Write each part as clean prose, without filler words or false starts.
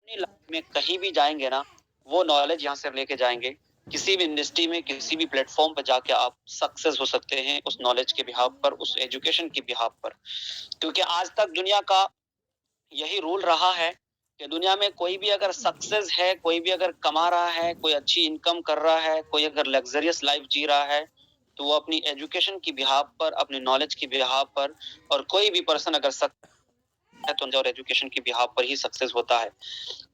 अपनी लाइफ में कहीं भी जाएँगे ना, वो नॉलेज यहाँ से लेके जाएँगे। किसी भी इंडस्ट्री में, किसी भी प्लेटफ़ॉर्म पे जाके आप सक्सेस हो सकते हैं उस नॉलेज के बिहाफ़ पर, उस एजुकेशन के बिहाफ़ पर। क्योंकि आज तक दुनिया का यही रूल रहा है कि दुनिया में कोई भी अगर सक्सेस है, कोई भी अगर कमा रहा है, कोई अच्छी इनकम कर रहा है, कोई अगर लग्ज़रियस लाइफ़ जी रहा है, तो वो अपनी एजुकेशन की बिहाफ़ पर, अपनी नॉलेज की बिहाफ़ पर और कोई भी पर्सन अगर है तो और एजुकेशन की बिहाफ़ पर ही सक्सेस होता है।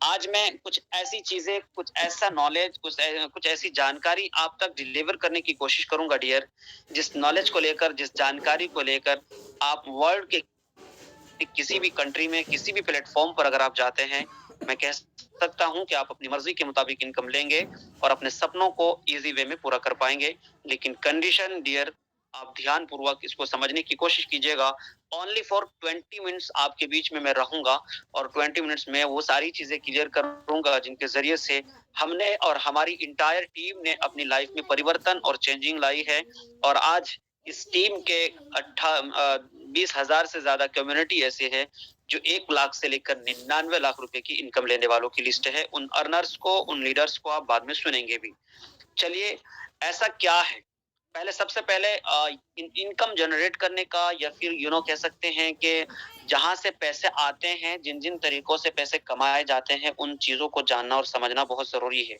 आज मैं कुछ ऐसी चीज़ें, कुछ ऐसा नॉलेज, कुछ ऐसी जानकारी आप तक डिलीवर करने की कोशिश करूँगा डियर, जिस नॉलेज को लेकर, जिस जानकारी को लेकर आप वर्ल्ड के किसी भी कंट्री में, किसी भी प्लेटफ़ॉर्म पर अगर आप जाते हैं, मैं कह सकता हूँ कि आप अपनी मर्ज़ी के मुताबिक इनकम लेंगे और अपने सपनों को ईज़ी वे में पूरा कर पाएँगे। लेकिन कंडीशन डियर, आप ध्यानपूर्वक इसको समझने की कोशिश कीजिएगा। ओनली फॉर 20 मिनट्स आपके बीच में मैं रहूँगा और 20 मिनट्स में वो सारी चीज़ें क्लियर करूँगा जिनके ज़रिए से हमने और हमारी एंटायर टीम ने अपनी लाइफ़ में परिवर्तन और चेंजिंग लाई है। और आज इस टीम के 20,000 से ज़्यादा कम्युनिटी ऐसे है, जो 1 लाख से लेकर 99 लाख रुपए की इनकम लेने वालों की लिस्ट है। उन अर्नर्स को, उन लीडर्स को आप बाद में सुनेंगे भी। चलिए, ऐसा क्या है? पहले सबसे पहले इनकम जनरेट करने का या फिर कह सकते हैं कि जहाँ से पैसे आते हैं, जिन-जिन तरीकों से पैसे कमाए जाते हैं, उन चीज़ों को जानना और समझना बहुत ज़रूरी है।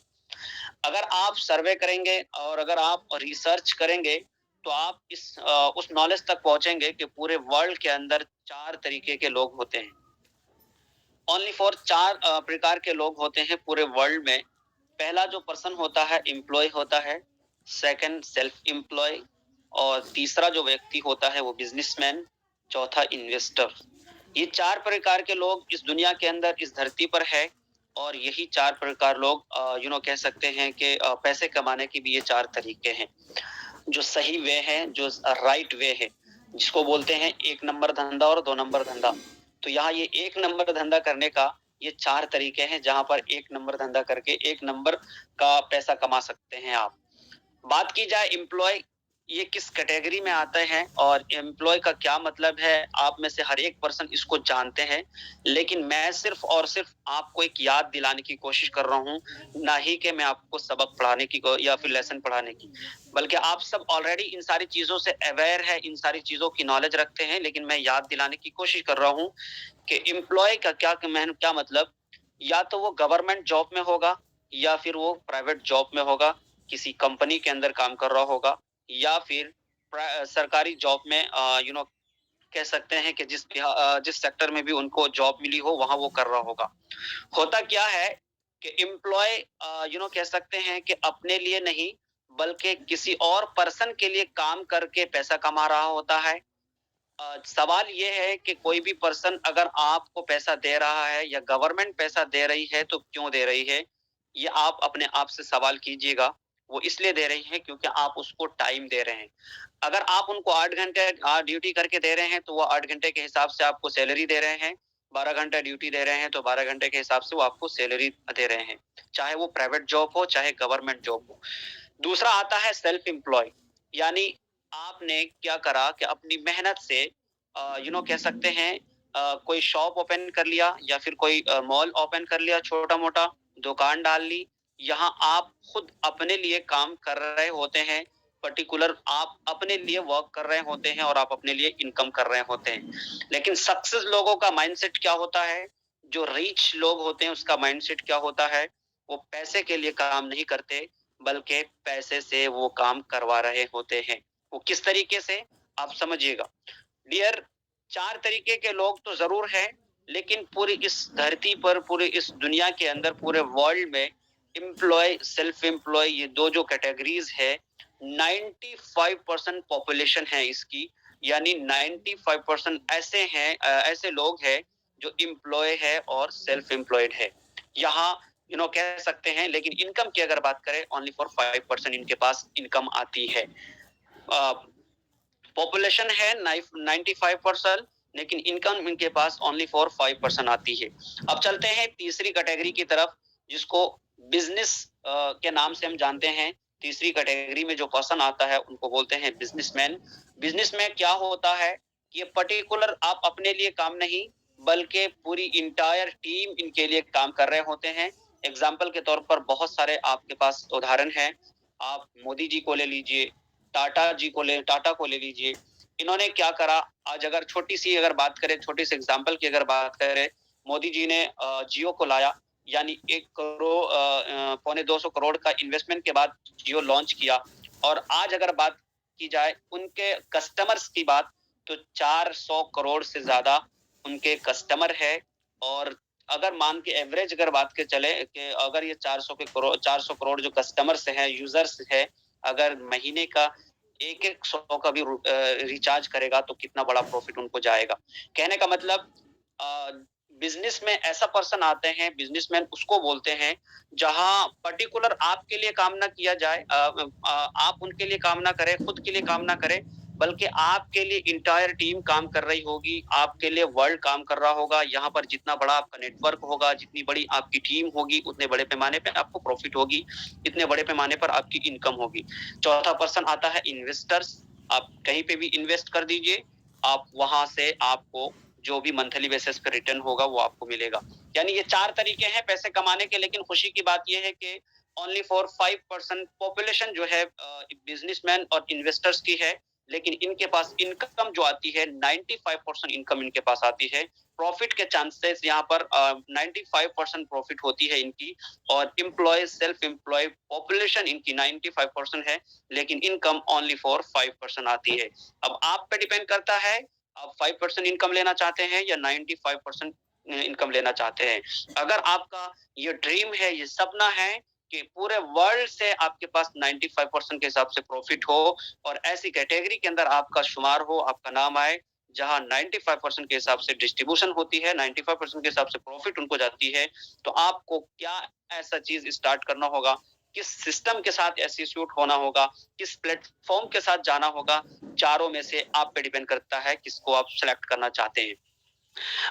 अगर आप सर्वे करेंगे और अगर आप रिसर्च करेंगे, तो आप उस नॉलेज तक पहुँचेंगे कि पूरे वर्ल्ड के अंदर 4 तरीके के लोग होते हैं। ओनली फॉर 4 प्रकार के लोग होते हैं पूरे वर्ल्ड में। पहला जो पर्सन होता है, एम्प्लॉयी होता है, सेकंड सेल्फ एम्प्लॉयी और तीसरा जो व्यक्ति होता है वो बिज़नेसमैन, चौथा इन्वेस्टर। ये 4 प्रकार के लोग इस दुनिया के अंदर, इस धरती पर है और यही 4 प्रकार लोग कह सकते हैं कि पैसे कमाने के भी ये 4 तरीके हैं। जो सही वे है, जो राइट वे है, जिसको बोलते हैं 1 नंबर धंधा और 2 नंबर धंधा। तो यहाँ ये 1 नंबर धंधा करने का ये 4 तरीके हैं, जहाँ पर 1 नंबर धंधा करके 1 नंबर का पैसा कमा सकते हैं आप। बात की जाए एम्प्लॉय, ये किस कैटेगरी में आते हैं और एम्प्लॉय का क्या मतलब है, आप में से हर एक पर्सन इसको जानते हैं। लेकिन मैं सिर्फ़ और सिर्फ़ आपको एक याद दिलाने की कोशिश कर रहा हूँ, ना ही कि मैं आपको सबक पढ़ाने की को या फिर लेसन पढ़ाने की। बल्कि आप सब ऑलरेडी इन सारी चीज़ों से अवेयर हैं, इन सारी चीज़ों की नॉलेज रखते हैं, लेकिन मैं याद दिलाने की कोशिश कर रहा हूँ कि एम्प्लॉयी का क्या मतलब, या तो वो गवर्नमेंट जॉब में होगा या फिर वो प्राइवेट जॉब में होगा, किसी कंपनी के अंदर काम कर रहा होगा या फिर सरकारी जॉब में कह सकते हैं कि जिस सेक्टर में भी उनको जॉब मिली हो वहाँ वो कर रहा होगा। होता क्या है कि एम्प्लॉय कह सकते हैं कि अपने लिए नहीं बल्कि किसी और पर्सन के लिए काम करके पैसा कमा रहा होता है। सवाल ये है कि कोई भी पर्सन अगर आपको पैसा दे रहा है या गवर्नमेंट पैसा दे रही है तो क्यों दे रही है? ये आप अपने आप से सवाल कीजिएगा। वो इसलिए दे रही है क्योंकि आप उसको टाइम दे रहे हैं। अगर आप उनको 8 घंटे ड्यूटी करके दे रहे हैं तो वो 8 घंटे के हिसाब से आपको सैलरी दे रहे हैं। 12 घंटा ड्यूटी दे रहे हैं तो 12 घंटे के हिसाब से वो आपको सैलरी दे रहे हैं। चाहे वो प्राइवेट जॉब हो, चाहे गवर्नमेंट जॉब हो। दूसरा आता है सेल्फ एम्प्लॉय, यानी आपने क्या करा कि अपनी मेहनत से कह सकते हैं कोई शॉप ओपन कर लिया या फिर कोई मॉल ओपन कर लिया, छोटा-मोटा दुकान डाल ली। यहाँ आप खुद अपने लिए काम कर रहे होते हैं, पर्टिकुलर आप अपने लिए वर्क कर रहे होते हैं और आप अपने लिए इनकम कर रहे होते हैं। लेकिन सक्सेस लोगों का माइंडसेट क्या होता है? जो रिच लोग होते हैं उसका माइंडसेट क्या होता है? वो पैसे के लिए काम नहीं करते, बल्कि पैसे से वो काम करवा रहे होते हैं। वो किस तरीके से? आप समझिएगा। डियर, 4 तरीके के लोग तो ज़रूर हैं, लेकिन पूरी इस धरती पर, पूरी इस दुनिया के अंदर, पूरे वर्ल्ड में एम्प्लॉयी, सेल्फ एम्प्लॉयी ये 2 जो कैटेगरीज़ है, 95% पॉपुलेशन है इसकी, यानी 95% ऐसे हैं ऐसे लोग हैं जो एम्प्लॉयी है और सेल्फ एम्प्लॉयड है। यहाँ कह सकते हैं, लेकिन इनकम की अगर बात करें ओनली फॉर 5% इनके पास इनकम आती है। अ, पॉपुलेशन है 95%, लेकिन इनकम इनके पास ओनली फॉर 5% आती है। अब चलते हैं तीसरी कैटेगरी की तरफ, जिसको बिजनेस के नाम से हम जानते हैं। तीसरी कैटेगरी में जो पर्सन आता है उनको बोलते हैं बिजनेसमैन। बिजनेस में क्या होता है, ये पर्टिकुलर आप अपने लिए काम नहीं बल्कि पूरी इंटायर टीम इनके लिए काम कर रहे होते हैं। एग्जाम्पल के तौर पर बहुत सारे आपके पास उदाहरण हैं। आप मोदी जी को ले लीजिए, टाटा को ले लीजिए। इन्होंने क्या करा, आज अगर छोटी सी अगर बात करें, छोटी सी एग्जाम्पल की अगर बात करें, मोदी जी ने जियो को लाया, यानी 1 करोड़ पौने 200 करोड़ का इन्वेस्टमेंट के बाद जियो लॉन्च किया। और आज अगर बात की जाए उनके कस्टमर्स की बात, तो 400 करोड़ से ज्यादा उनके कस्टमर है। और अगर मान के एवरेज अगर बात के चले कि अगर ये 400 करोड़ जो कस्टमर्स हैं, यूजर्स है, अगर महीने का एक 100 का भी रिचार्ज करेगा तो कितना बड़ा प्रॉफिट उनको जाएगा। कहने का मतलब बिजनेस में ऐसा पर्सन आते हैं, बिजनेसमैन उसको बोलते हैं जहां पर्टिकुलर आपके लिए काम ना किया जाए, आप उनके लिए काम ना करें, खुद के लिए काम ना करें, बल्कि आपके लिए इंटायर टीम काम कर रही होगी, आपके लिए वर्ल्ड काम कर रहा होगा। यहाँ पर जितना बड़ा आपका नेटवर्क होगा, जितनी बड़ी आपकी टीम होगी, उतने बड़े पैमाने पे आपको प्रॉफिट होगी, इतने बड़े पैमाने पर आपकी इनकम होगी। चौथा पर्सन आता है इन्वेस्टर्स। आप कहीं पे भी इन्वेस्ट कर दीजिए, आप वहां से आपको जो भी मंथली बेसिस पे रिटर्न होगा वो आपको मिलेगा। यानी ये 4 तरीके हैं पैसे कमाने के। लेकिन खुशी की बात ये है कि ओनली फॉर 5% पॉपुलेशन जो है बिजनेसमैन और इन्वेस्टर्स की है। लेकिन इनके पास इनकम जो आती है 95% इनकम इनके पास आती है। प्रॉफिट के चांसेस यहाँ पर 95% प्रॉफिट होती है इनकी। और एम्प्लॉय सेल्फ एम्प्लॉय पॉपुलेशन इनकी 95% है, लेकिन इनकम ओनली फॉर 5% आती है। अब आप पे डिपेंड करता है, आप 5% इनकम लेना चाहते हैं या 95% इनकम लेना चाहते हैं। अगर आपका ये ड्रीम है, ये सपना है कि पूरे वर्ल्ड से आपके पास 95% के हिसाब से प्रॉफिट हो और ऐसी कैटेगरी के अंदर आपका शुमार हो, आपका नाम आए जहां 95% के हिसाब से डिस्ट्रीब्यूशन होती है, 95% के हिसाब से प्रॉफिट उनको जाती है, तो आपको क्या ऐसा चीज स्टार्ट करना होगा, किस सिस्टम के साथ एसोसिएट होना होगा, किस प्लेटफॉर्म के साथ जाना होगा, चारों में से आप पे डिपेंड करता है किसको आप सेलेक्ट करना चाहते हैं।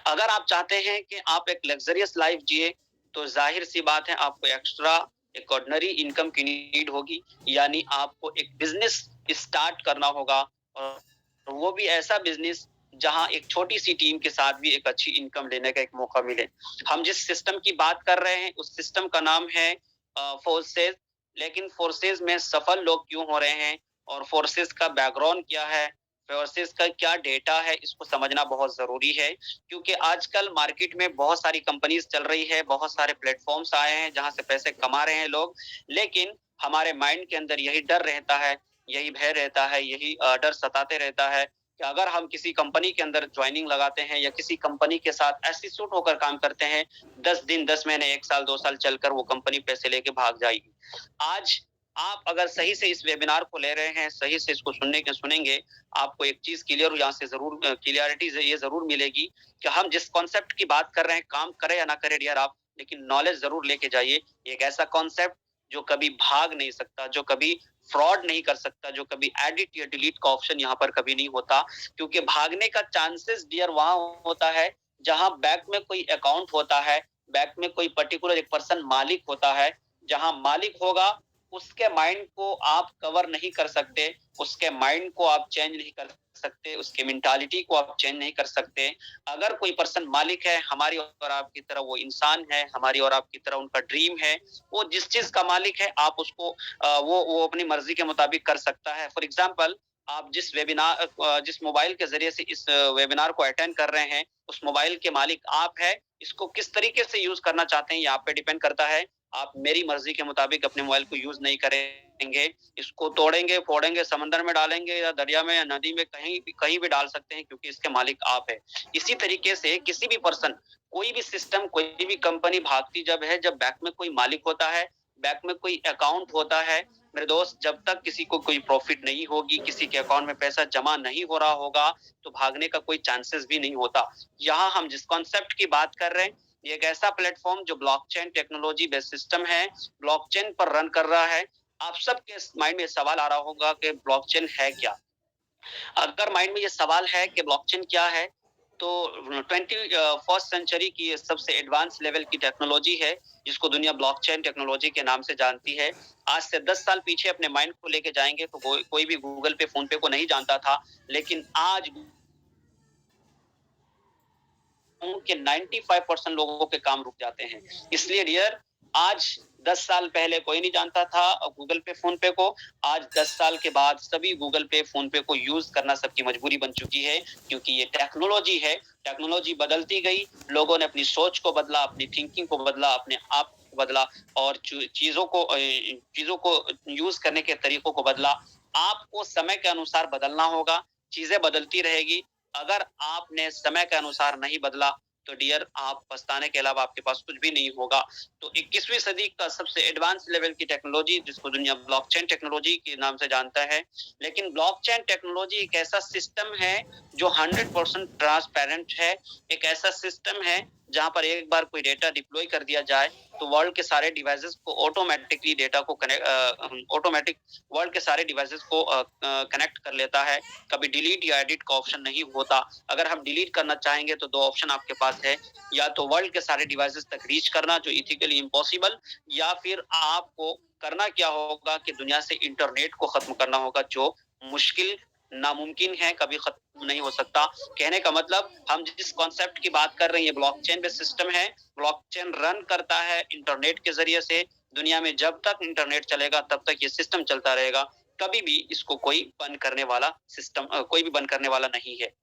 अगर आप चाहते हैं कि आप एक लग्जरियस लाइफ जिए, तो जाहिर सी बात है आपको एक्स्ट्रा एक ऑर्डिनरी इनकम की नीड होगी, यानी आपको एक बिजनेस स्टार्ट करना होगा। और वो भी ऐसा बिजनेस जहां एक छोटी सी टीम के साथ भी एक अच्छी इनकम लेने का एक मौका मिले। हम जिस सिस्टम की बात कर रहे हैं उस सिस्टम का नाम है फोर्सेस। लेकिन फोर्सेस में सफल लोग क्यों हो रहे हैं और फोर्सेस का बैकग्राउंड क्या है, फोर्सेस का क्या डेटा है, इसको समझना बहुत जरूरी है। क्योंकि आजकल मार्केट में बहुत सारी कंपनीज चल रही है, बहुत सारे प्लेटफॉर्म्स आए हैं जहां से पैसे कमा रहे हैं लोग। लेकिन हमारे माइंड के अंदर यही डर रहता है, यही भय रहता है, यही डर सताते रहता है कि अगर हम किसी कंपनी के अंदर ज्वाइनिंग लगाते हैं या किसी कंपनी के साथ एसोसिएट होकर काम करते हैं, 10 दिन, 10 महीने, 1 साल, 2 साल चलकर वो कंपनी पैसे लेके भाग जाएगी। आज आप अगर सही से इस वेबिनार को ले रहे हैं, सही से इसको सुनेंगे, आपको एक चीज क्लियर यहाँ से जरूर क्लियरिटी ये जरूर मिलेगी कि हम जिस कॉन्सेप्ट की बात कर रहे हैं, काम करें या ना करें डियर आप, लेकिन नॉलेज जरूर लेके जाइए। एक ऐसा कॉन्सेप्ट जो कभी भाग नहीं सकता, जो कभी फ्रॉड नहीं कर सकता, जो कभी एडिट या डिलीट का ऑप्शन यहाँ पर कभी नहीं होता। क्योंकि भागने का चांसेस डियर वहां होता है जहां बैंक में कोई अकाउंट होता है, बैंक में कोई पर्टिकुलर एक पर्सन मालिक होता है। जहां मालिक होगा उसके माइंड को आप कवर नहीं कर सकते, उसके माइंड को आप चेंज नहीं कर सकते, उसके मेंटालिटी को आप चेंज नहीं कर सकते। अगर कोई पर्सन मालिक है, हमारी और आपकी तरह वो इंसान है, हमारी और आपकी तरह उनका ड्रीम है, वो जिस चीज का मालिक है आप उसको वो अपनी मर्जी के मुताबिक कर सकता है। फॉर एग्जाम्पल, आप जिस मोबाइल के जरिए से इस वेबिनार को अटेंड कर रहे हैं, उस मोबाइल के मालिक आप है। इसको किस तरीके से यूज करना चाहते हैं ये आप पे डिपेंड करता है। आप मेरी मर्जी के मुताबिक अपने मोबाइल को यूज नहीं करेंगे, इसको तोड़ेंगे, फोड़ेंगे, समंदर में डालेंगे या दरिया में या नदी में कहीं भी डाल सकते हैं, क्योंकि इसके मालिक आप है। इसी तरीके से किसी भी पर्सन, कोई भी सिस्टम, कोई भी कंपनी भागती जब है, जब बैंक में कोई मालिक होता है, बैंक में कोई अकाउंट होता है। मेरे दोस्त, जब तक किसी को कोई प्रॉफिट नहीं होगी, किसी के अकाउंट में पैसा जमा नहीं हो रहा होगा, तो भागने का कोई चांसेस भी नहीं होता। यहाँ हम जिस कॉन्सेप्ट की बात कर रहे हैं, ये एक ऐसा प्लेटफॉर्म जो ब्लॉकचेन टेक्नोलॉजी बेस्ड सिस्टम है, ब्लॉकचेन पर रन कर रहा है। आप सबके माइंड में सवाल आ रहा होगा कि ब्लॉकचेन है क्या। अगर माइंड में ये सवाल है कि ब्लॉकचेन क्या है, तो 21st सेंचुरी की ये सबसे एडवांस लेवल की टेक्नोलॉजी है, जिसको दुनिया ब्लॉकचेन टेक्नोलॉजी के नाम से जानती है। आज से 10 साल पीछे अपने माइंड को लेके जाएंगे तो कोई भी गूगल पे, फोन पे को नहीं जानता था। लेकिन आज हूँ कि 95% लोगों के काम रुक जाते हैं। इसलिए डियर, आज 10 साल पहले कोई नहीं जानता था गूगल पे, फ़ोन पे को। आज 10 साल के बाद सभी गूगल पे, फ़ोन पे को यूज़ करना सबकी मजबूरी बन चुकी है, क्योंकि ये टेक्नोलॉजी है। टेक्नोलॉजी बदलती गई, लोगों ने अपनी सोच को बदला, अपनी थिंकिंग को बदला, अपने आप को बदला और चीज़ों को यूज़ करने के तरीकों को बदला। आपको समय के अनुसार बदलना होगा, चीज़ें बदलती रहेगी। अगर आपने समय के अनुसार नहीं बदला, तो डियर, आप पछताने के अलावा आपके पास कुछ भी नहीं होगा। तो 21वीं सदी का सबसे एडवांस लेवल की टेक्नोलॉजी, जिसको दुनिया ब्लॉकचेन टेक्नोलॉजी के नाम से जानता है। लेकिन ब्लॉकचेन टेक्नोलॉजी एक ऐसा सिस्टम है जो 100% ट्रांसपेरेंट है। एक ऐसा सिस्टम है जहाँ पर एक बार कोई डेटा डिप्लॉय कर दिया जाए, तो वर्ल्ड के सारे डिवाइसेस को ऑटोमेटिकली डेटा को ऑटोमेटिक वर्ल्ड के सारे डिवाइसेस को कनेक्ट कर लेता है। कभी डिलीट या एडिट का ऑप्शन नहीं होता। अगर हम डिलीट करना चाहेंगे तो 2 ऑप्शन आपके पास है, या तो वर्ल्ड के सारे डिवाइसेस तक रीच करना, जो इथिकली इम्पॉसिबल, या फिर आपको करना क्या होगा कि दुनिया से इंटरनेट को खत्म करना होगा, जो मुश्किल, नामुमकिन है, कभी खत्म नहीं हो सकता। कहने का मतलब, हम जिस कॉन्सेप्ट की बात कर रहे हैं, ये ब्लॉकचेन बेस्ड सिस्टम है। ब्लॉकचेन रन करता है इंटरनेट के जरिए से। दुनिया में जब तक इंटरनेट चलेगा तब तक ये सिस्टम चलता रहेगा। कभी भी इसको कोई बंद करने वाला कोई भी बंद करने वाला नहीं है।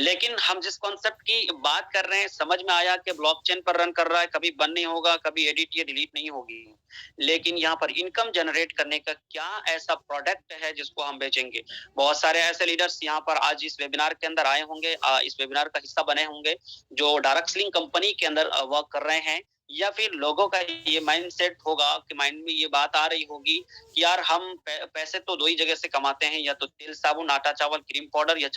लेकिन हम जिस कॉन्सेप्ट की बात कर रहे हैं, समझ में आया कि ब्लॉकचेन पर रन कर रहा है, कभी बंद नहीं होगा, कभी एडिट या डिलीट नहीं होगी। लेकिन यहाँ पर इनकम जनरेट करने का क्या ऐसा प्रोडक्ट है जिसको हम बेचेंगे? बहुत सारे ऐसे लीडर्स यहाँ पर आज इस वेबिनार के अंदर आए होंगे, इस वेबिनार का हिस्सा बने होंगे, जो डायरेक्ट सेलिंग कंपनी के अंदर वर्क कर रहे हैं। या फिर लोगों का ये माइंडसेट होगा कि माइंड में ये बात आ रही होगी कि यार, हम पैसे तो 2 ही जगह से कमाते हैं, या तो तेल, साबुन, आटा, चावल, क्रीम पाउडर, या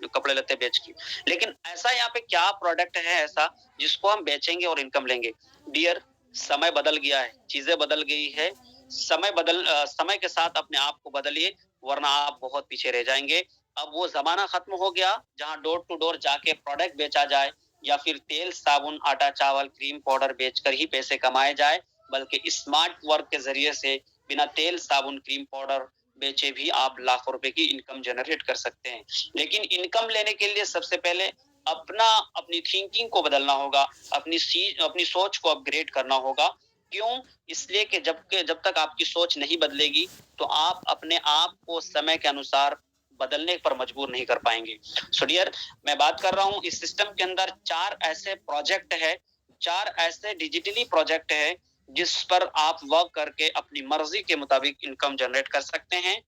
कपड़े लत्ते बेच के। लेकिन ऐसा यहाँ पे क्या प्रोडक्ट है ऐसा जिसको हम बेचेंगे और इनकम लेंगे? डियर, समय बदल गया है, चीजें बदल गई है। समय के साथ अपने आप को बदलिए, वरना आप बहुत पीछे रह जाएंगे। अब वो जमाना खत्म हो गया जहाँ डोर टू डोर जाके प्रोडक्ट बेचा जाए, या फिर तेल, साबुन, आटा, चावल, क्रीम पाउडर बेचकर ही पैसे कमाए जाए, बल्कि स्मार्ट वर्क के जरिए से बिना तेल, साबुन, क्रीम पाउडर बेचे भी आप लाखों रुपए की इनकम जनरेट कर सकते हैं। लेकिन इनकम लेने के लिए सबसे पहले अपनी थिंकिंग को बदलना होगा, अपनी सोच को अपग्रेड करना होगा। क्यों? इसलिए कि जब तक आपकी सोच नहीं बदलेगी, तो आप अपने आप को समय के अनुसार बदलने पर मजबूर नहीं कर पाएंगे। सो डियर, मैं बात कर रहा हूँ, इस सिस्टम के अंदर 4 ऐसे प्रोजेक्ट है, 4 ऐसे डिजिटली प्रोजेक्ट है जिस पर आप वर्क करके अपनी मर्जी के मुताबिक इनकम जनरेट कर सकते हैं।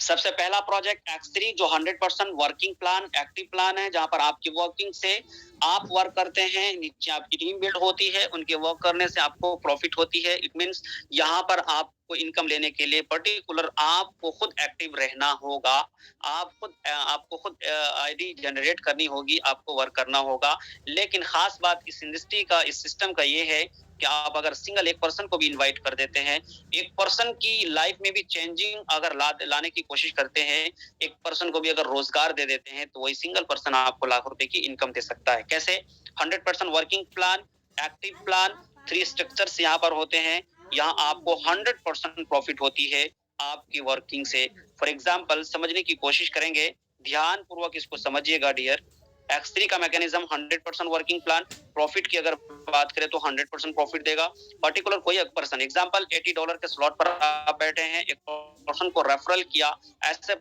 सबसे पहला प्रोजेक्ट X3, जो 100% वर्किंग प्लान, एक्टिव प्लान है, जहां पर आपकी वर्किंग से आप वर्क करते हैं, नीचे आपकी टीम बिल्ड होती है, उनके वर्क करने से आपको प्रॉफिट होती है। इट मींस यहाँ पर आपको इनकम लेने के लिए पर्टिकुलर आपको खुद एक्टिव रहना होगा। आपको खुद आईडी जनरेट करनी होगी, आपको वर्क करना होगा। लेकिन खास बात इस इंडस्ट्री का, इस सिस्टम का ये है कि आप अगर सिंगल एक पर्सन को भी इनवाइट कर देते हैं, एक पर्सन की लाइफ में भी चेंजिंग अगर लाने की कोशिश करते हैं, एक पर्सन को भी अगर रोजगार दे देते हैं, तो वही सिंगल पर्सन आपको लाख रुपए की इनकम दे सकता है। कैसे? 100% working plan, active plan, 3 structures यहाँ पर होते हैं। यहाँ आपको 100% प्रॉफिट होती है आपकी वर्किंग से। फॉर एग्जाम्पल, समझने की कोशिश करेंगे, ध्यान पूर्वक इसको समझिएगा डियर। X3 का मैकेनिज्म 100% वर्किंग प्लान, प्रॉफिट की अगर बात करें तो 100% प्रॉफिट देगा। पर्टिकुलर कोई एक पर्सन, एग्जांपल $80 के स्लॉट पर आप बैठे हैं, एक पर्सन को रेफरल किया, ऐसे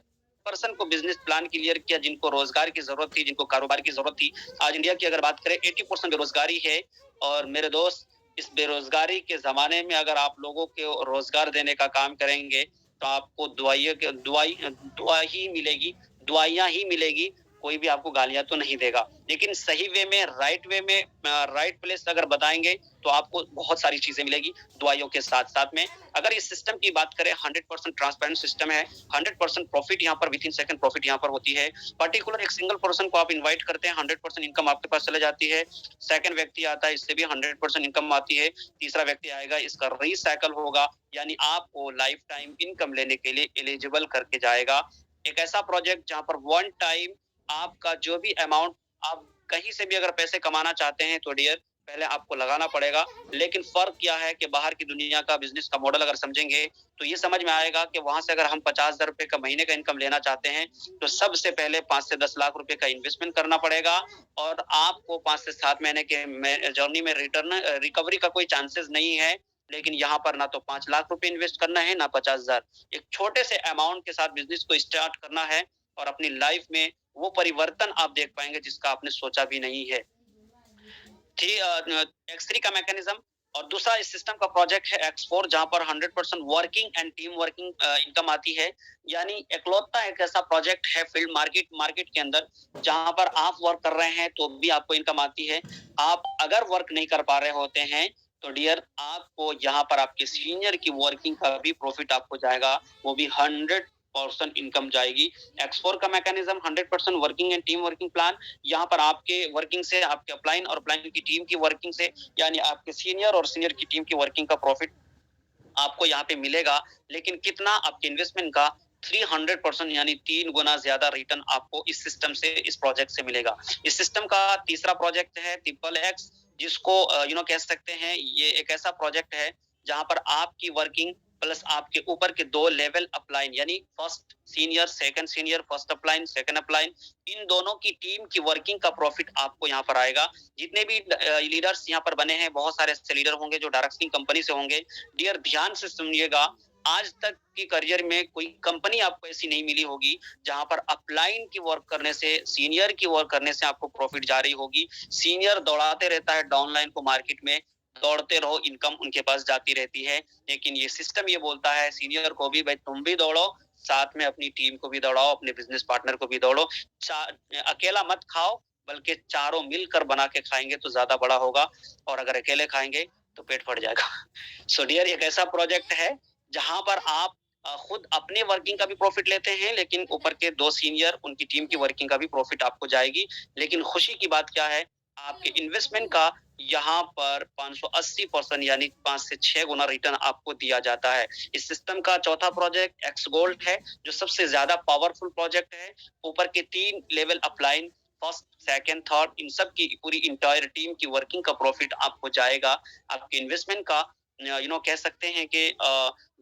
पर्सन को बिजनेस प्लान क्लियर किया जिनको रोजगार की जरूरत थी, जिनको कारोबार की जरूरत थी। आज इंडिया की अगर बात करें 80% बेरोजगारी है, और मेरे दोस्त, इस बेरोजगारी के जमाने में अगर आप लोगों को रोजगार देने का काम करेंगे, तो आपको दुआइयां ही मिलेगी। कोई भी आपको गालियां तो नहीं देगा। लेकिन सही वे में, राइट वे में, राइट प्लेस अगर बताएंगे, तो आपको बहुत सारी चीजें मिलेगी दुआइयों के साथ साथ में। अगर इस सिस्टम की बात करें, 100% ट्रांसपेरेंट सिस्टम है, 100% प्रॉफिट यहाँ पर विद इन सेकंड प्रॉफिट यहाँ पर होती है। पर्टिकुलर एक सिंगल पर्सन को आप इनवाइट करते हैं, 100% इनकम आपके पास चले जाती है। सेकंड व्यक्ति आता है, इससे भी 100% इनकम आती है। तीसरा व्यक्ति आएगा, इसका रीसाइकल होगा, यानी आपको लाइफ टाइम इनकम लेने के लिए एलिजिबल करके जाएगा। एक ऐसा प्रोजेक्ट जहां पर वन टाइम आपका जो भी अमाउंट, आप कहीं से भी अगर पैसे कमाना चाहते हैं, तो डियर, पहले आपको लगाना पड़ेगा। लेकिन फ़र्क क्या है कि बाहर की दुनिया का बिज़नेस का मॉडल अगर समझेंगे, तो ये समझ में आएगा कि वहाँ से अगर हम 50,000 रुपए का महीने का इनकम लेना चाहते हैं, तो सबसे पहले 5 से 10 लाख रुपए का इन्वेस्टमेंट करना पड़ेगा और आपको 5 से 7 महीने के में जर्नी में रिकवरी का कोई चांसेस नहीं है। लेकिन यहाँ पर ना तो 5 लाख रुपए इन्वेस्ट करना है, ना 50,000। एक छोटे से अमाउंट के साथ बिज़नेस को स्टार्ट करना है और अपनी लाइफ़ में वो परिवर्तन आप देख पाएँगे जिसका आपने सोचा भी नहीं है। X3 का मैकेनिज्म और दूसरा इस सिस्टम का प्रोजेक्ट है X4 जहाँ पर 100% working and team working income आती है। यानी इकलौता एक ऐसा प्रोजेक्ट है फील्ड मार्केट के अंदर जहाँ पर आप वर्क कर रहे हैं तो भी आपको इनकम आती है। आप अगर वर्क नहीं कर पा रहे होते हैं तो डियर आपको यहाँ पर आपके सीनियर की वर्किंग का भी प्रॉफिट आपको जाएगा, वो भी 100% इनकम जाएगी। X4 का mechanism 100% working and team working plan, यहाँ पर आपके वर्किंग से आपके अपलाइन और अपलाइन की टीम की वर्किंग से यानी आपके सीनियर और सीनियर की टीम की वर्किंग का प्रॉफिट आपको यहाँ पे मिलेगा। लेकिन कितना आपके इन्वेस्टमेंट का 300% यानी 3 गुना ज्यादा रिटर्न आपको इस सिस्टम से इस प्रोजेक्ट से मिलेगा। इस सिस्टम का तीसरा प्रोजेक्ट है ट्रिपल एक्स जिसको कह सकते हैं ये एक ऐसा प्रोजेक्ट है जहां पर आपकी वर्किंग प्लस आपके ऊपर के 2 लेवल अपलाइन यानी first senior, second senior, first upline, second upline, इन दोनों की टीम की वर्किंग का प्रॉफिट आपको यहाँ पर आएगा। जितने भी लीडर्स यहाँ पर बने हैं, बहुत सारे ऐसे लीडर होंगे जो डायरेक्टली कंपनी से होंगे। डियर ध्यान से सुनिएगा, आज तक की करियर में कोई कंपनी आपको ऐसी नहीं मिली होगी जहां पर अपलाइन की वर्क करने से, सीनियर की वर्क करने से आपको प्रॉफिट जा रही होगी। सीनियर दौड़ाते रहता है डाउनलाइन को मार्केट में, दौड़ते रहो, इनकम उनके पास जाती रहती है। लेकिन ये सिस्टम ये बोलता है सीनियर को भी भाई तुम भी दौड़ो, साथ में अपनी टीम को भी दौड़ाओ, अपने बिजनेस पार्टनर को भी दौड़ो। अकेला मत खाओ, बल्कि चारों मिलकर बना के खाएंगे तो ज्यादा बड़ा होगा, और अगर अकेले खाएंगे तो पेट फट जाएगा। सो डियर एक ऐसा प्रोजेक्ट है जहां पर आप खुद अपने वर्किंग का भी प्रॉफिट लेते हैं, लेकिन ऊपर के 2 सीनियर उनकी टीम की वर्किंग का भी प्रॉफिट आपको जाएगी। लेकिन खुशी की बात क्या है, आपके इन्वेस्टमेंट का यहाँ पर 580% यानी 5 से 6 गुना रिटर्न आपको दिया जाता है। इस सिस्टम का चौथा प्रोजेक्ट एक्स गोल्ड है जो सबसे ज्यादा पावरफुल प्रोजेक्ट है। ऊपर के 3 level upline, first, second, third, इन सब की पूरी इंटायर टीम की वर्किंग का प्रॉफिट आपको जाएगा। आपके इन्वेस्टमेंट का कह सकते हैं कि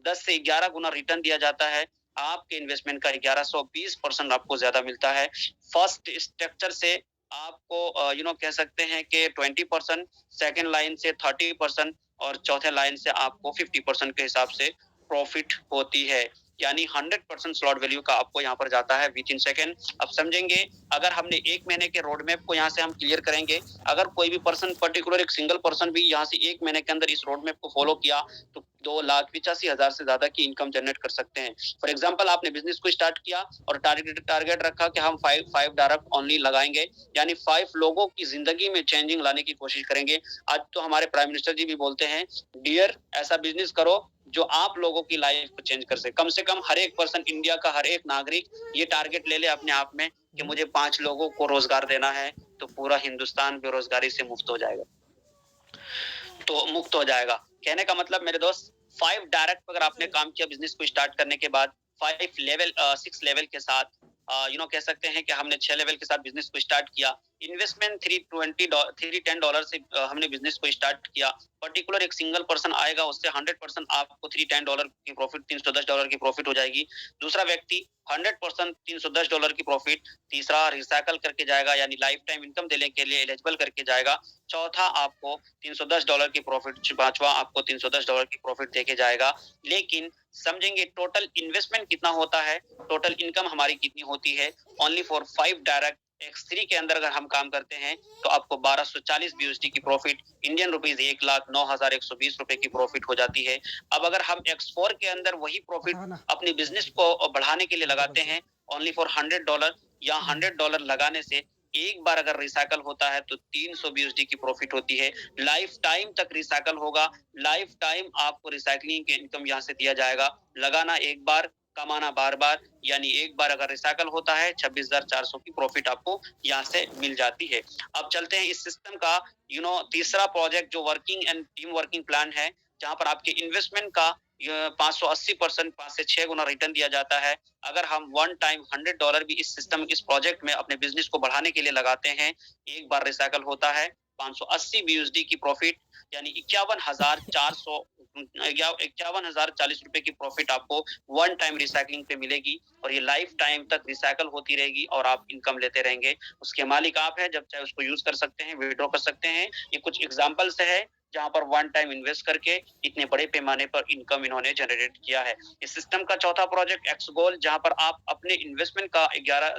10 से 11 गुना रिटर्न दिया जाता है। आपके इन्वेस्टमेंट का 1120% आपको ज्यादा मिलता है। फर्स्ट स्ट्रक्चर से आपको कह सकते हैं कि 20%, सेकंड लाइन से 30% और चौथे लाइन से आपको 50% के हिसाब से प्रॉफिट होती है। यानी 100% स्लॉट वैल्यू का आपको यहाँ पर जाता है विद इन सेकंड। अब समझेंगे, अगर हमने 1 महीने के रोड मैप को यहाँ से हम क्लियर करेंगे, अगर कोई भी पर्सन पर्टिकुलर एक सिंगल पर्सन भी यहाँ से 1 महीने के अंदर इस रोड मैप को फॉलो किया तो 2,85,000 से ज्यादा की इनकम जनरेट कर सकते हैं। फॉर एग्जाम्पल आपने बिजनेस को स्टार्ट किया और टारगेट रखा कि हम 5 डायरेक्ट ओनली लगाएंगे, यानी 5 लोगों की जिंदगी में चेंजिंग लाने की कोशिश करेंगे। आज तो हमारे प्राइम मिनिस्टर जी भी बोलते हैं डियर ऐसा बिजनेस करो जो आप लोगों की लाइफ को चेंज कर सके। कम से कम हर एक पर्सन, इंडिया का हर एक नागरिक ये टारगेट ले ले अपने आप में कि मुझे 5 लोगों को रोजगार देना है, तो पूरा हिंदुस्तान बेरोजगारी से मुक्त हो जाएगा। कहने का मतलब मेरे दोस्त, 5 डायरेक्ट अगर आपने काम किया बिजनेस को स्टार्ट करने के बाद, 6 लेवल के साथ कह सकते हैं कि हमने 6 लेवल के साथ बिजनेस को स्टार्ट किया। इन्वेस्टमेंट $310 से हमने बिजनेस को स्टार्ट किया। पर्टिकुलर एक सिंगल पर्सन आएगा, उससे 100% आपको $310 की प्रॉफिट, $310 की प्रॉफिट हो जाएगी। दूसरा व्यक्ति 100% $310 की प्रॉफिट, तीसरा रिसाइकल करके जाएगा यानी लाइफ टाइम इनकम देने के लिए एलिजिबल करके जाएगा। चौथा आपको $310 की प्रॉफिट, पांचवा आपको $310 की प्रॉफिट देके जाएगा। लेकिन समझेंगे टोटल इन्वेस्टमेंट कितना होता है, टोटल इनकम हमारी कितनी होती है। ओनली फॉर 5 डायरेक्ट X3 के अंदर अगर हम काम करते हैं तो आपको 1240 BUSD की प्रॉफिट, इंडियन रुपीज 1,09,120 रुपए की प्रॉफिट हो जाती है। अब अगर हम X4 के अंदर वही प्रॉफिट अपने बिजनेस को बढ़ाने के लिए लगाते हैं, ओनली फॉर $100 या $100 लगाने से एक बार अगर रिसाइकल होता है तो 300 BUSD की प्रॉफिट होती है। लाइफ टाइम तक रिसाइकल होगा, लाइफ टाइम आपको रिसाइकलिंग के इनकम यहाँ से दिया जाएगा। लगाना एक बार, कमाना बार बार, यानी एक बार अगर रिसाइकल होता है 26,400 की प्रॉफिट आपको यहाँ से मिल जाती है। अब चलते हैं इस सिस्टम का तीसरा प्रोजेक्ट जो working and team working plan है, जहाँ पर आपके इन्वेस्टमेंट का 580%, 5 से 6 गुना रिटर्न दिया जाता है। अगर हम वन टाइम $100 भी इस सिस्टम, इस प्रोजेक्ट में अपने बिजनेस को बढ़ाने के लिए लगाते हैं, एक बार रिसाइकल होता है 580 BUSD की प्रॉफिट, यानी 51,040 रुपए की प्रॉफिट आपको वन टाइम रिसाइकलिंग पे मिलेगी, और ये लाइफ टाइम तक रिसाइकल होती रहेगी और आप इनकम लेते रहेंगे। उसके मालिक आप हैं, जब चाहे उसको यूज कर सकते हैं, विड्रॉ कर सकते हैं। ये कुछ एग्जाम्पल्स है जहां पर वन टाइम इन्वेस्ट करके इतने बड़े पैमाने पर इनकम इन्होंने जनरेट किया है। इस सिस्टम का चौथा प्रोजेक्ट एक्सगोल, जहां पर आप अपने इन्वेस्टमेंट का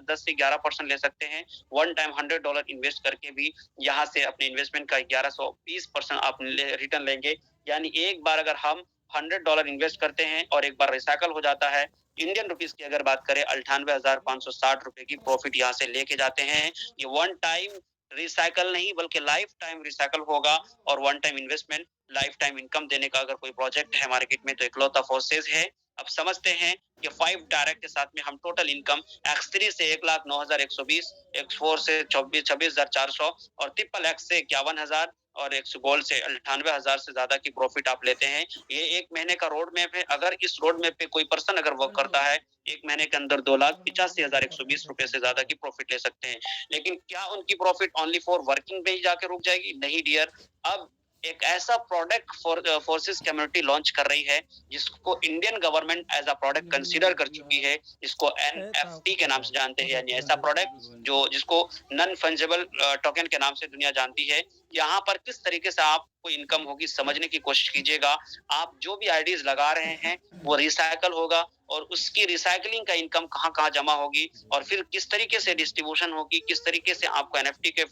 10 से 11% ले सकते हैं। वन टाइम $100 इन्वेस्ट करके भी यहाँ से अपने इन्वेस्टमेंट का 1120% आप रिटर्न लेंगे। यानी एक बार अगर हम $100 इन्वेस्ट करते हैं और एक बार रिसाइकल हो जाता है, इंडियन रुपीज की अगर बात करें 98,560 रुपए की प्रॉफिट यहाँ से लेके जाते हैं। ये वन टाइम रिसाइकल नहीं बल्कि लाइफ टाइम रिसाइकल होगा, और one time investment life time income देने का अगर कोई प्रोजेक्ट है मार्केट में तो इकलौता फोर्सेज है। अब समझते हैं कि 5 डायरेक्ट के साथ में हम टोटल इनकम X3 से 1,09,120, X4 से 26,400 और ट्रिपल X से 51,000 और एक्सगोल से 98,000 से ज्यादा की प्रॉफिट आप लेते हैं। ये एक महीने का रोड मैप है। अगर इस रोड मैप पे कोई पर्सन अगर वर्क करता है, एक महीने के अंदर 2,85,120 रुपए से ज्यादा की प्रॉफिट ले सकते हैं। लेकिन क्या उनकी प्रॉफिट ओनली फॉर वर्किंग में ही जाके रुक जाएगी? नहीं डियर। अब एक ऐसा प्रोडक्ट फोर्सेस कम्युनिटी लॉन्च कर रही है जिसको Indian government as a product consider कर चुकी है, जिसको NFT के नाम से जानते हैं, यानी ऐसा प्रोडक्ट जो जिसको नॉन फंजिबल टोकन के नाम से दुनिया जानती है। यहाँ पर किस तरीके से आपको इनकम होगी समझने की कोशिश कीजिएगा। आप जो भी आईडीज लगा रहे हैं वो रिसाइकल होगा, और उसकी रिसाइकलिंग का इनकम कहाँ कहाँ जमा होगी, और फिर किस तरीके से डिस्ट्रीब्यूशन होगी, किस तरीके से आपको NFT की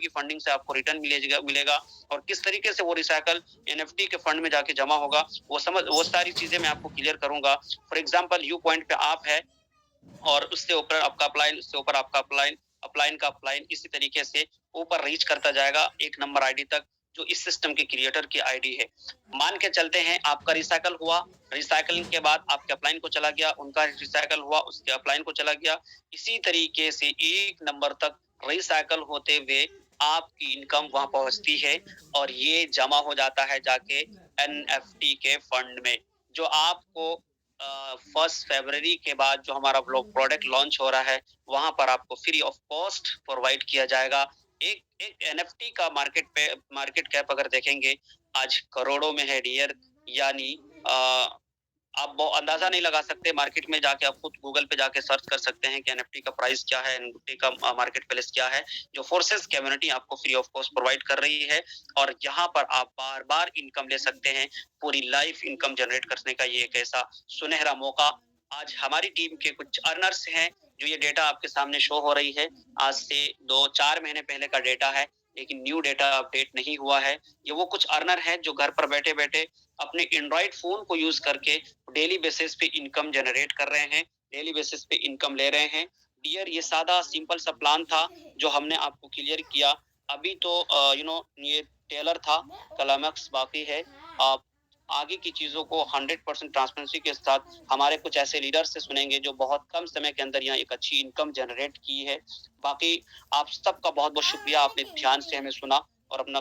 फंडिंग से आपको रिटर्न मिलेगा, और किस तरीके से वो रिसाइकल NFT के फंड में जाके जमा होगा, वो सारी चीजें मैं आपको क्लियर करूंगा। फॉर एग्जाम्पल यू पॉइंट पे आप है, और उससे ऊपर आपका अपलाइन, उससे ऊपर आपका अपलाइन का अपलाइन, इसी तरीके से ऊपर रीच करता जाएगा एक नंबर आईडी तक, जो इस सिस्टम के क्रिएटर की आईडी है। मान के चलते हैं आपका रिसाइकल हुआ, रिसाइकलिंग के बाद आपके अपलाइन को चला गया, उनका रिसाइकल हुआ, उसके अपलाइन को चला गया, इसी तरीके से एक नंबर तक रिसाइकल होते हुए आपकी इनकम वहां पहुंचती है, और ये जमा हो जाता है जाके NFT के फंड में, जो आपको 1 फरवरी के बाद जो हमारा प्रोडक्ट लॉन्च हो रहा है वहां पर आपको फ्री ऑफ कॉस्ट प्रोवाइड किया जाएगा। एक NFT का मार्केट कैप अगर देखेंगे आज करोड़ों में है डियर। यानी आप अंदाजा नहीं लगा सकते। मार्केट में जाके आप खुद गूगल पे जाके सर्च कर सकते हैं कि NFT का प्राइस क्या है, NFT का मार्केट प्लेस क्या है, जो फोर्सेस कम्युनिटी आपको फ्री ऑफ कॉस्ट प्रोवाइड कर रही है, और यहाँ पर आप बार बार इनकम ले सकते हैं। पूरी लाइफ इनकम जनरेट करने का ये एक ऐसा सुनहरा मौका। आज हमारी टीम के कुछ अर्नर्स हैं, जो ये डेटा आपके सामने शो हो रही है, आज से 2-4 महीने पहले का डेटा है, लेकिन न्यू डेटा अपडेट नहीं हुआ है। ये वो कुछ अर्नर है जो घर पर बैठे बैठे अपने एंड्रॉइड फोन को यूज करके डेली बेसिस पे इनकम जनरेट कर रहे हैं, डेली बेसिस पे इनकम ले रहे हैं। डियर, ये सादा सिंपल सा प्लान था जो हमने आपको क्लियर किया। अभी तो ये टेलर था, क्लाइमैक्स बाकी है। आप आगे की चीजों को 100% ट्रांसपेरेंसी के साथ हमारे कुछ ऐसे लीडर से सुनेंगे जो बहुत कम समय के अंदर यहाँ एक अच्छी इनकम जनरेट की है। बाकी आप सबका बहुत बहुत शुक्रिया, आपने ध्यान से हमें सुना और अपना